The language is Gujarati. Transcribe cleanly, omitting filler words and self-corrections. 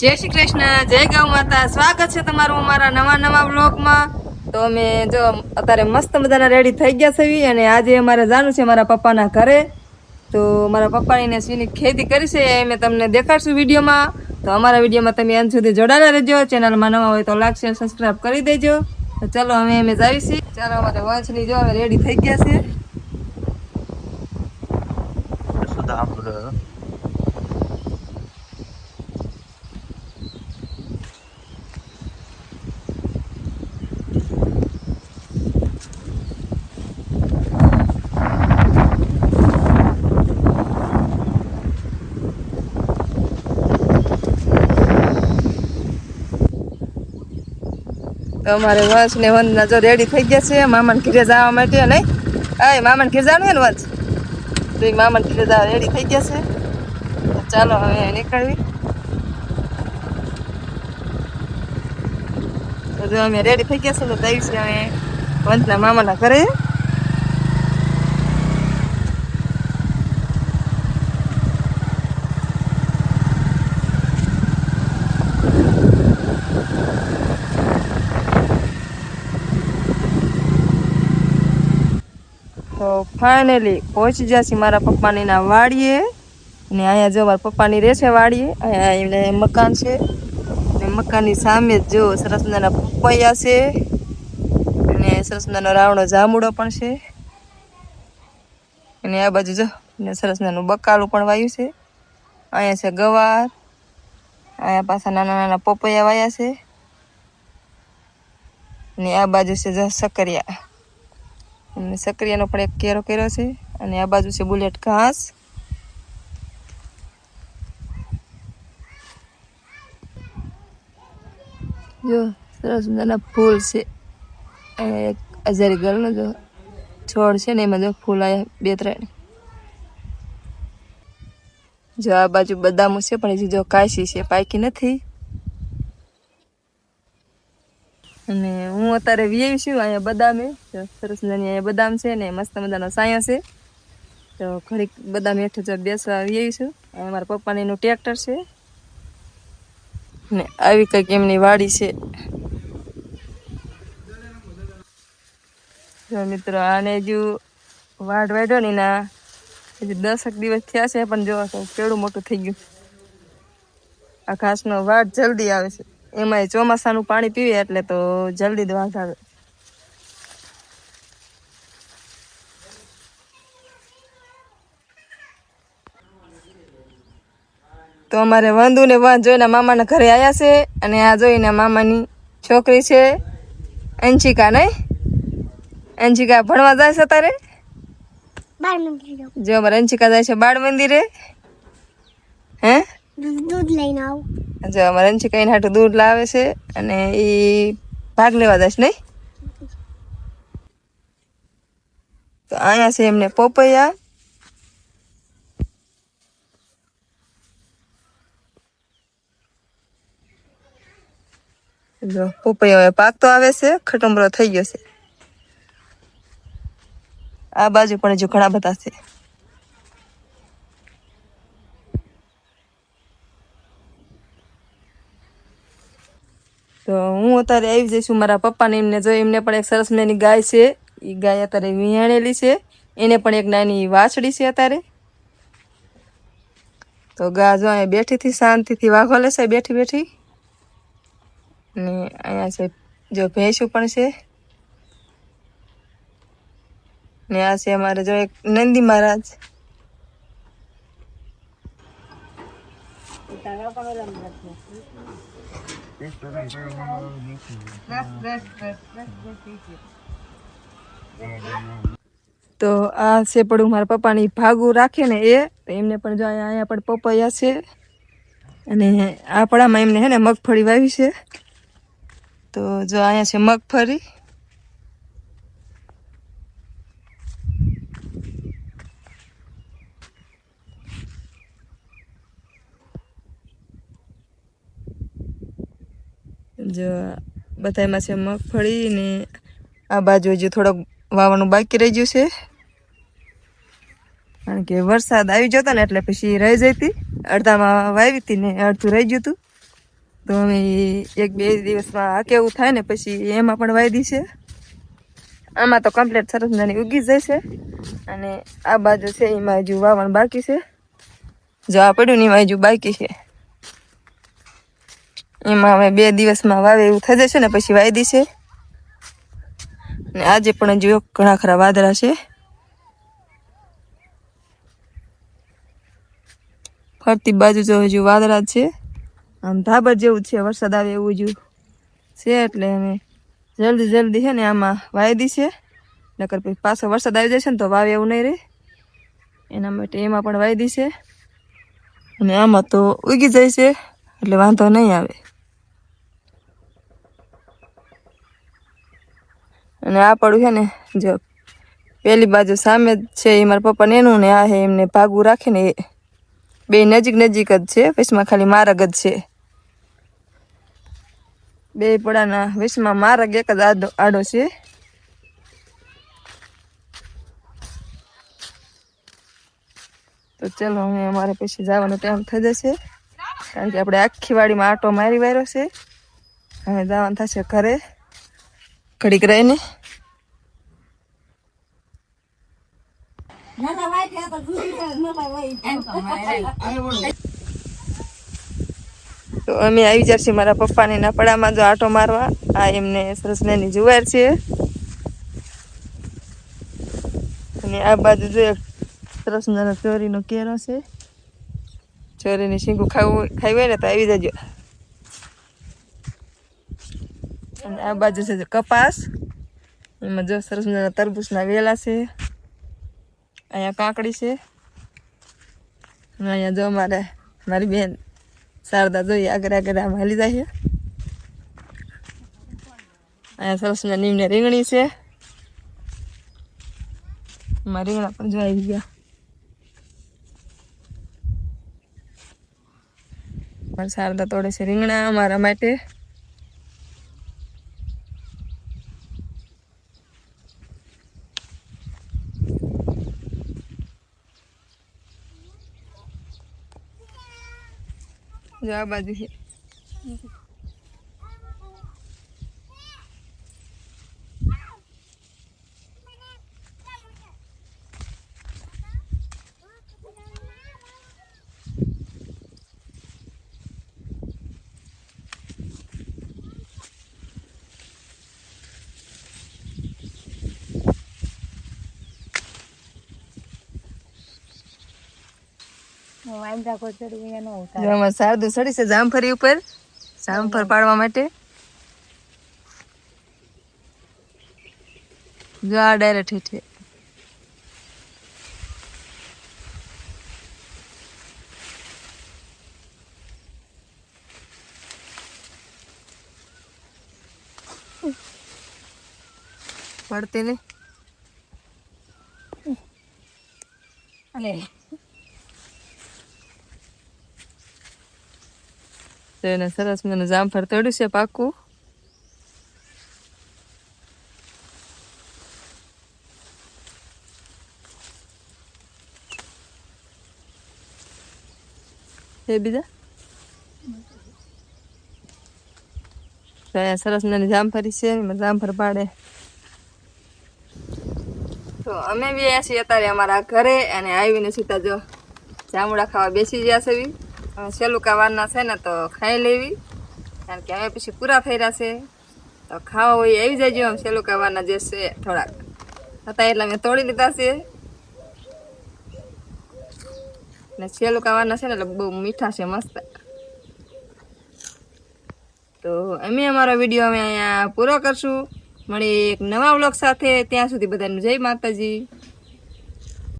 જય શ્રી કૃષ્ણ, જય ગૌ માતા. સ્વાગત છે તમારું અમારા નવા વ્લોગમાં. તો અમે જો અત્યારે મસ્ત મજાના રેડી થઈ ગયા છે અને આજે અમારે જવાનું છે મારા પપ્પાના ઘરે. તો મારા પપ્પાની ને શીની ખેતી કરી છે એ અમે તમને દેખાડશું વિડીયોમાં. તો અમારા વિડીયોમાં તમે અંત સુધી જોડાયેલા રહેજો. ચેનલમાં નવા હોય તો લાઈક શેર સબસ્ક્રાઇબ કરી દેજો. તો ચલો અમે જાવી છીએ. ચાલો અમારે વંશની જો હવે રેડી થઈ ગયા છે. તો અમારે વંશ ને વંદના જો રેડી થઈ ગયા છે મામાને ઘરે જવા માટે. નહીં મામાને ઘરે જવાનું હે ને વંશ? તો એ મામાને ઘરે જવા રેડી થઈ ગયા છે. તો ચાલો હવે નીકળવી. તો જો અમે રેડી થઈ ગયા છે તો જઈએ છીએ અમે વંશના મામાના ઘરે. તો ફાઇનલી પહોંચી જશે મારા પપ્પાની ના વાડીએ. અને અહીંયા જો મારા પપ્પાની રહે છે વાડીએ. અહીંયા એમને મકાન છે અને મકાનની સામે જ જો સરસ મજાના પપૈયા છે અને સરસ મજાનો રાવણો જાંબુડો પણ છે. અને આ બાજુ જો ને સરસ મજાનું બકાલું પણ વાયું છે. અહીંયા છે ગવાર, અહીંયા પાછા નાના નાના પપૈયા વાયા છે. અને આ બાજુ છે જો સકરિયા. અને સકરિયાનો પણ એક કેરો કર્યો છે. અને આ બાજુ છે બુલેટ ઘાસ. જો સરસ મજાના ફૂલ છે. એક અજારી ગલનો જો છોડ છે ને એમાં જો ફૂલ આવ્યા 2-3. જો આ બાજુ બદામો છે પણ હજી જો કાશી છે, પાકી નથી. અને હું અત્યારે વી છું અહીંયા બદામે. સરસ મજાની અહીંયા બદામ છે ને મસ્ત મજાનો સાયો છે. તો ઘડીક બદામ હેઠળ જો બેસવા વી છું. અહીંયા મારા પપ્પાને એનું ટ્રેક્ટર છે ને આવી કંઈક એમની વાડી છે. જો મિત્રો આને હજુ વાડ વાઢ્યો ને ના હજુ 10 દિવસ થયા છે પણ જો કેવડું મોટું થઈ ગયું. આ ઘાસનો વાડ જલ્દી આવે છે. એમાં ચોમાસાનું પાણી પીવે એટલે તો જલ્દી જ વાઘ આવે. તો અમારે વંદુ ને વંશ જોઈને મામાના ઘરે આવ્યા છે. અને આ જોઈને મામાની છોકરી છે અંશિકા. નહીં અંશિકા ભણવા જાય છે તારે? જો અમારે અંશિકા જાય છે બાળ મંદિરે. હે દૂધ લઈને આવું. જો અમારે અંશિકા એને હાટું દૂધ લાવે છે અને એ ભાગ લેવા જશે. નહીં તો અહીંયા છે એમને પોપૈયા. જો પોપૈયા પાક તો આવે છે, ખટમરો થઈ ગયો છે. આ બાજુ પણ હજુ ઘણા બધા છે. તો હું અત્યારે આવી જઈશું મારા પપ્પાને. એમને જો એમને પણ એક સરસ મજાની ગાય છે. એ ગાય અત્યારે વિયાણેલી છે. એને પણ એક નાની વાછડી છે અત્યારે. તો ગા જો અહીંયા બેઠીથી શાંતિથી વાઘો લેશે બેઠી બેઠી. અને અહીંયા છે જો ભેંસું પણ છે. ને આ છે અમારે જો એક નંદી મહારાજ. તો આ છે પડું મારા પપ્પાની ભાગું રાખે ને એ. એમને પણ જો અહીંયા પણ પપૈયા છે. અને આ પડામાં એમને હે ને મગફળી વાવી છે. તો જો અહીંયા છે મગફળી. જો બધામાં છે મગફળી ને આ બાજુ હજુ થોડોક વાવવાનું બાકી રહી ગયું છે. કારણ કે વરસાદ આવી જતો ને એટલે પછી રહી જતી. અડધામાં વાવી હતી ને અડધું રહી ગયું હતું. તો અમે 1-2 દિવસમાં કેવું થાય ને પછી એમાં પણ વાયદી છે. આમાં તો કમ્પ્લીટ સરસ મજાની ઉગી જશે. અને આ બાજુ છે એમાં હજુ વાવણ બાકી છે. જો આ પડ્યું ને એમાં હજુ બાકી છે. એમાં અમે 2 દિવસમાં વાવે એવું થઈ જશે ને પછી વાયદી છે. અને આજે પણ હજુ ઘણા ખરા વાદળા છે. ફરતી બાજુ જો હજુ વાદળા છે. આમ ધાબર જેવું છે, વરસાદ આવે એવું જ છે. એટલે અમે જલ્દી છે ને આમાં વાયદી છે. નકર પછી પાછો વરસાદ આવી જશે ને તો વાવે એવું નહીં રહે. એના માટે એમાં પણ વાયદી છે. અને આમાં તો ઉગી જાય છે એટલે વાંધો નહીં આવે. અને આ પડું છે ને જો પેલી બાજુ સામે જ છે એ મારા પપ્પાને એનું ને આ હે એમને ભાગું રાખીને એ બે નજીક જ છે. વચમાં ખાલી માર્ગ જ છે. બે પડાના વચમાં માર્ગ એક જ આડો છે. તો ચલો હવે અમારે પછી જવાનો ટાઈમ થઈ જશે. કારણ કે આપણે આખી વાડીમાં આટો મારી વાર્યો છે. હવે જવાનું થશે ઘરે ઘડીક રહીને. તો અમે આવી જશે મારા પપ્પાને ના પડામાં જો આટો મારવા. આ એમને સરસ નાની જુવાર છે. અને આ બાજુ જો સરસ મજાનો ચોરીનો કેરો છે. ચોરીની શીંગું ખાઈ હોય ને તો આવી જજો. અને આ બાજુ છે કપાસ. એમાં જો સરસ મજાના તરબૂચના વેલા છે. અહીંયા કાકડી છે. અને અહીંયા જો મારી બેન શારદા જોઈએ આગળ આમ હાલી જાય છે. અહીંયા સરસ મજા નીમને રીંગણી છે. એમાં રીંગણા પણ જો આવી ગયા. મારી શારદા તોડે છે રીંગણા અમારા માટે. જો આ બાજુ છે. સારદું ચડી છે જામફળી ઉપર જામફળ પાડવા માટે. જો આ ડાયરેક્ટ હેઠે પડતી નહીં. તો એને સરસ મને જામફળ તોડ્યું છે પાકું. બીજા સરસ મને જામફળી છે. જામફળ પાડે તો અમે બી આવ્યા છીએ અત્યારે અમારા ઘરે. અને આવીને સીધા જો જામુડા ખાવા બેસી ગયા છે. સેલુકા વારના છે ને તો ખાઈ લેવી. કારણ કે હવે પછી પૂરા થઈ રહ્યા છે તો ખાવા હોય આવી જાય. આમ સેલુકા વારના જે છે થોડાક હતા એટલે મેં તોડી લીધા છે. ને સેલુકા વારના છે ને એટલે બહુ મીઠા છે મસ્ત. તો અમે અમારો વિડીયો અમે અહીંયા પૂરો કરશું. મળી એક નવા વ્લોગ સાથે. ત્યાં સુધી બધાને જય માતાજી.